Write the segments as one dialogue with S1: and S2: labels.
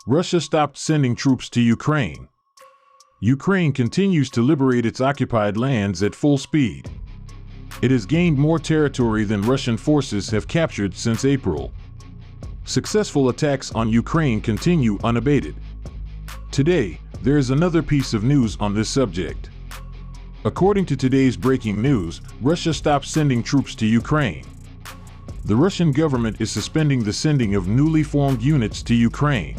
S1: Russia stopped sending troops to Ukraine. Ukraine continues to liberate its occupied lands at full speed. It has gained more territory than Russian forces have captured since April. Successful attacks on Ukraine continue unabated. Today, there is another piece of news on this subject. According to today's breaking news, Russia stopped sending troops to Ukraine. The Russian government is suspending the sending of newly formed units to Ukraine.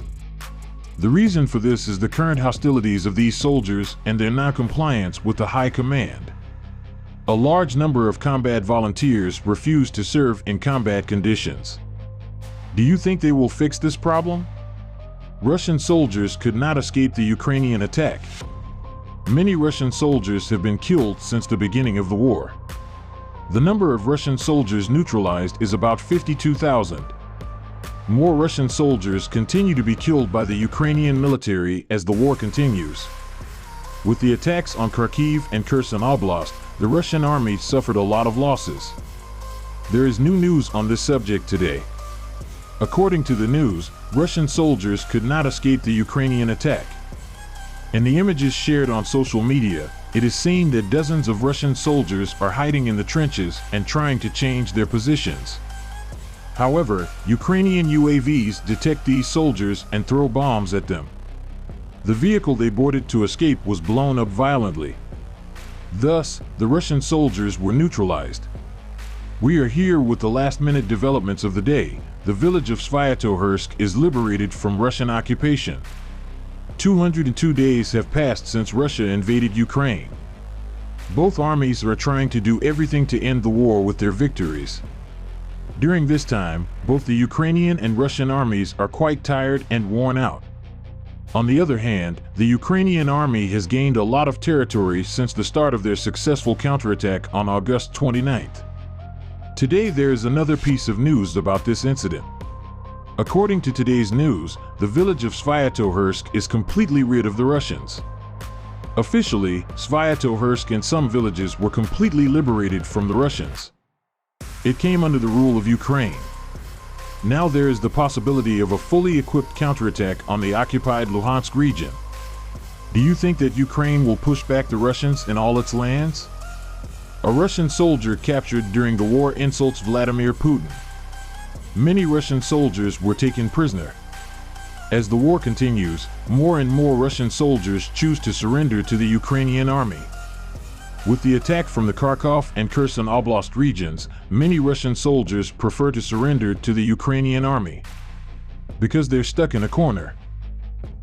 S1: The reason for this is the current hostilities of these soldiers and their non-compliance with the high command. A large number of combat volunteers refuse to serve in combat conditions. Do you think they will fix this problem? Russian soldiers could not escape the Ukrainian attack. Many Russian soldiers have been killed since the beginning of the war. The number of Russian soldiers neutralized is about 52,000. More Russian soldiers continue to be killed by the Ukrainian military as the war continues. With the attacks on Kharkiv and Kherson Oblast, the Russian army suffered a lot of losses. There is new news on this subject today. According to the news, Russian soldiers could not escape the Ukrainian attack. In the images shared on social media, it is seen that dozens of Russian soldiers are hiding in the trenches and trying to change their positions. However, Ukrainian UAVs detect these soldiers and throw bombs at them. The vehicle they boarded to escape was blown up violently. Thus, the Russian soldiers were neutralized. We are here with the last-minute developments of the day. The village of Sviatohorsk is liberated from Russian occupation. 202 days have passed since Russia invaded Ukraine. Both armies are trying to do everything to end the war with their victories. During this time, both the Ukrainian and Russian armies are quite tired and worn out. On the other hand, the Ukrainian army has gained a lot of territory since the start of their successful counterattack on August 29th. Today there is another piece of news about this incident. According to today's news, the village of Sviatohorsk is completely rid of the Russians. Officially, Sviatohorsk and some villages were completely liberated from the Russians. It came under the rule of Ukraine. Now there is the possibility of a fully equipped counterattack on the occupied Luhansk region. Do you think that Ukraine will push back the Russians in all its lands? A Russian soldier captured during the war insults Vladimir Putin. Many Russian soldiers were taken prisoner. As the war continues, more and more Russian soldiers choose to surrender to the Ukrainian army. With the attack from the Kharkov and Kherson Oblast regions, many Russian soldiers prefer to surrender to the Ukrainian army because they're stuck in a corner.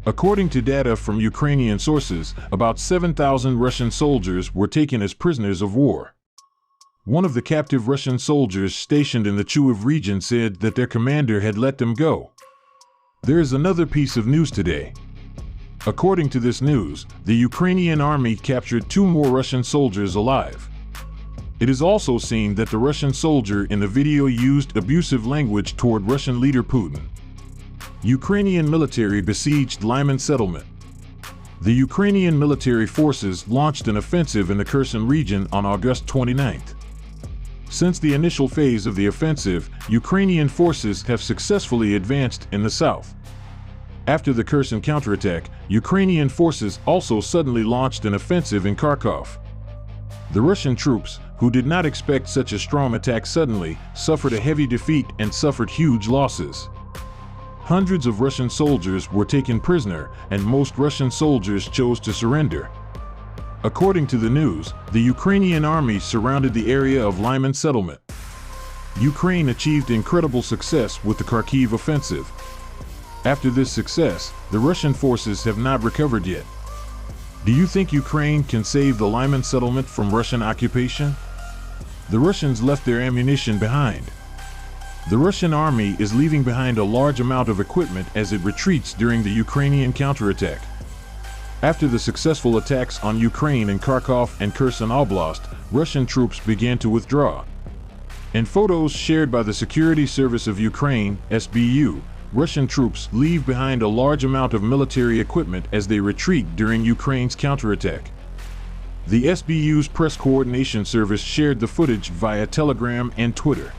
S1: According to data from Ukrainian sources, about 7,000 Russian soldiers were taken as prisoners of war. One of the captive Russian soldiers stationed in the Chuiv region said that their commander had let them go. There is another piece of news today. According to this news, the Ukrainian army captured 2 more Russian soldiers alive. It is also seen that the Russian soldier in the video used abusive language toward Russian leader Putin. Ukrainian military besieged Lyman settlement. The Ukrainian military forces launched an offensive in the Kherson region on August 29th. Since the initial phase of the offensive, Ukrainian forces have successfully advanced in the south. After the Kherson counterattack, Ukrainian forces also suddenly launched an offensive in Kharkov. The Russian troops, who did not expect such a strong attack suddenly, suffered a heavy defeat and suffered huge losses. Hundreds of Russian soldiers were taken prisoner, and most Russian soldiers chose to surrender. According to the news, the Ukrainian army surrounded the area of Lyman settlement. Ukraine achieved incredible success with the Kharkiv offensive. After this success, the Russian forces have not recovered yet. Do you think Ukraine can save the Lyman settlement from Russian occupation? The Russians left their ammunition behind. The Russian army is leaving behind a large amount of equipment as it retreats during the Ukrainian counterattack. After the successful attacks on Ukraine in Kharkov and Kherson Oblast, Russian troops began to withdraw. In photos shared by the Security Service of Ukraine, SBU, Russian troops leave behind a large amount of military equipment as they retreat during Ukraine's counterattack. The SBU's press coordination service shared the footage via Telegram and Twitter.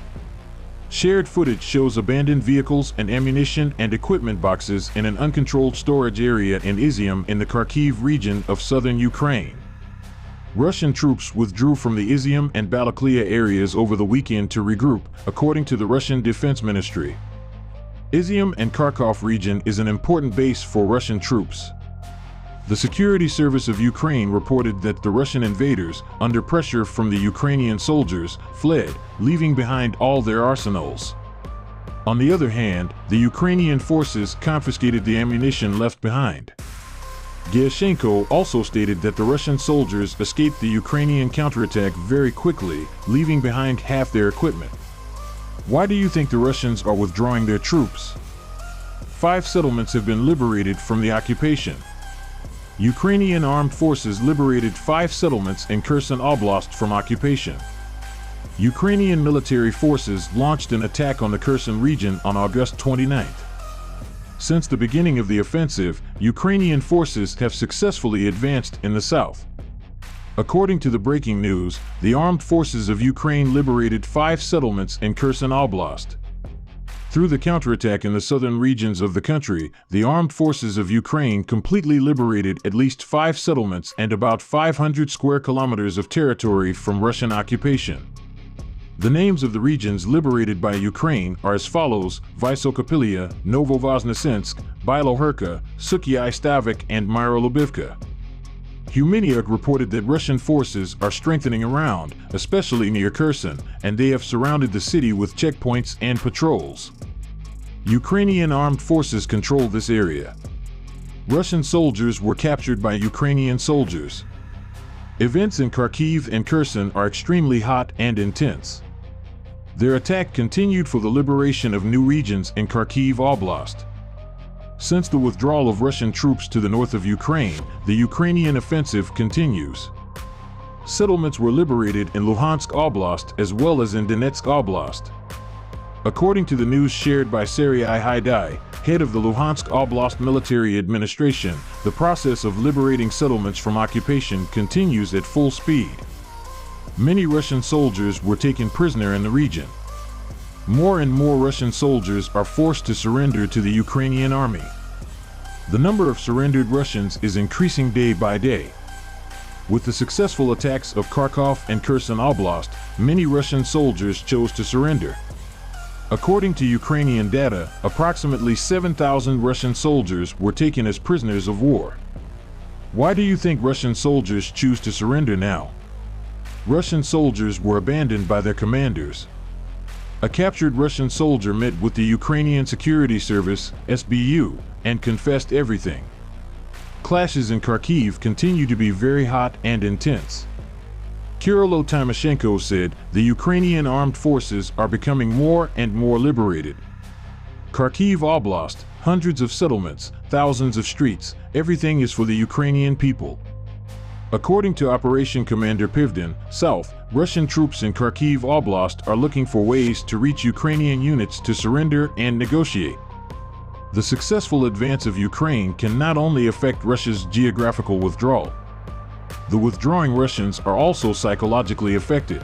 S1: Shared footage shows abandoned vehicles and ammunition and equipment boxes in an uncontrolled storage area in Izium in the Kharkiv region of southern Ukraine. Russian troops withdrew from the Izium and Balaklia areas over the weekend to regroup, according to the Russian Defense Ministry. Izium and Kharkov region is an important base for Russian troops. The Security Service of Ukraine reported that the Russian invaders, under pressure from the Ukrainian soldiers, fled, leaving behind all their arsenals. On the other hand, the Ukrainian forces confiscated the ammunition left behind. Gyashenko also stated that the Russian soldiers escaped the Ukrainian counterattack very quickly, leaving behind half their equipment. Why do you think the Russians are withdrawing their troops? 5 settlements have been liberated from the occupation. Ukrainian armed forces liberated 5 settlements in Kherson Oblast from occupation. Ukrainian military forces launched an attack on the Kherson region on August 29th. Since the beginning of the offensive, Ukrainian forces have successfully advanced in the south. According to the breaking news, the armed forces of Ukraine liberated 5 settlements in Kherson Oblast. Through the counterattack in the southern regions of the country, the armed forces of Ukraine completely liberated at least 5 settlements and about 500 square kilometers of territory from Russian occupation. The names of the regions liberated by Ukraine are as follows: Vysokopilia, Novovoznesensk, Bilohorka, Sukhia Stavik, and Myrolubivka. Humaniuk reported that Russian forces are strengthening around, especially near Kherson, and they have surrounded the city with checkpoints and patrols. Ukrainian armed forces control this area. Russian soldiers were captured by Ukrainian soldiers. Events in Kharkiv and Kherson are extremely hot and intense. Their attack continued for the liberation of new regions in Kharkiv Oblast. Since the withdrawal of Russian troops to the north of Ukraine, the Ukrainian offensive continues. Settlements were liberated in Luhansk Oblast as well as in Donetsk Oblast. According to the news shared by Serhiy Haidai, head of the Luhansk Oblast Military Administration, the process of liberating settlements from occupation continues at full speed. Many Russian soldiers were taken prisoner in the region. More and more Russian soldiers are forced to surrender to the Ukrainian army. The number of surrendered Russians is increasing day by day. With the successful attacks of Kharkov and Kherson Oblast, many Russian soldiers chose to surrender. According to Ukrainian data, approximately 7,000 Russian soldiers were taken as prisoners of war. Why do you think Russian soldiers choose to surrender now? Russian soldiers were abandoned by their commanders. A captured Russian soldier met with the Ukrainian Security Service, SBU, and confessed everything. Clashes in Kharkiv continue to be very hot and intense. Kyrylo Tymoshenko said, "The Ukrainian armed forces are becoming more and more liberated. Kharkiv Oblast, hundreds of settlements, thousands of streets, everything is for the Ukrainian people." According to Operation Commander Pivden, South, Russian troops in Kharkiv Oblast are looking for ways to reach Ukrainian units to surrender and negotiate. The successful advance of Ukraine can not only affect Russia's geographical withdrawal. The withdrawing Russians are also psychologically affected.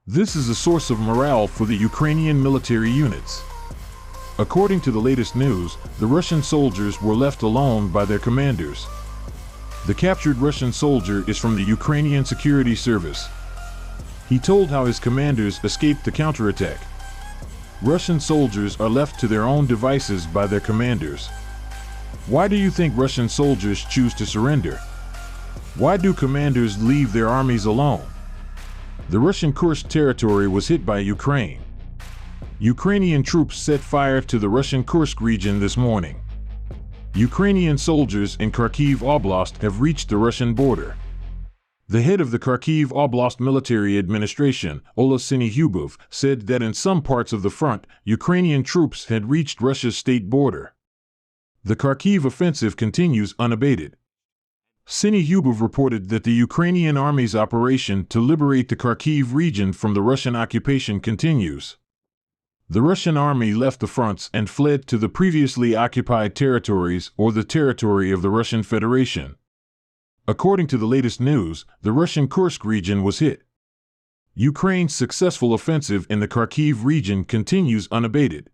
S1: This is a source of morale for the Ukrainian military units. According to the latest news, the Russian soldiers were left alone by their commanders. The captured Russian soldier is from the Ukrainian Security Service. He told how his commanders escaped the counterattack. Russian soldiers are left to their own devices by their commanders. Why do you think Russian soldiers choose to surrender? Why do commanders leave their armies alone? The Russian Kursk territory was hit by Ukraine. Ukrainian troops set fire to the Russian Kursk region this morning. Ukrainian soldiers in Kharkiv Oblast have reached the Russian border. The head of the Kharkiv Oblast Military Administration, Ola Sinyhubov, said that in some parts of the front, Ukrainian troops had reached Russia's state border. The Kharkiv offensive continues unabated. Sinyhubov reported that the Ukrainian army's operation to liberate the Kharkiv region from the Russian occupation continues. The Russian army left the fronts and fled to the previously occupied territories or the territory of the Russian Federation. According to the latest news, the Russian Kursk region was hit. Ukraine's successful offensive in the Kharkiv region continues unabated.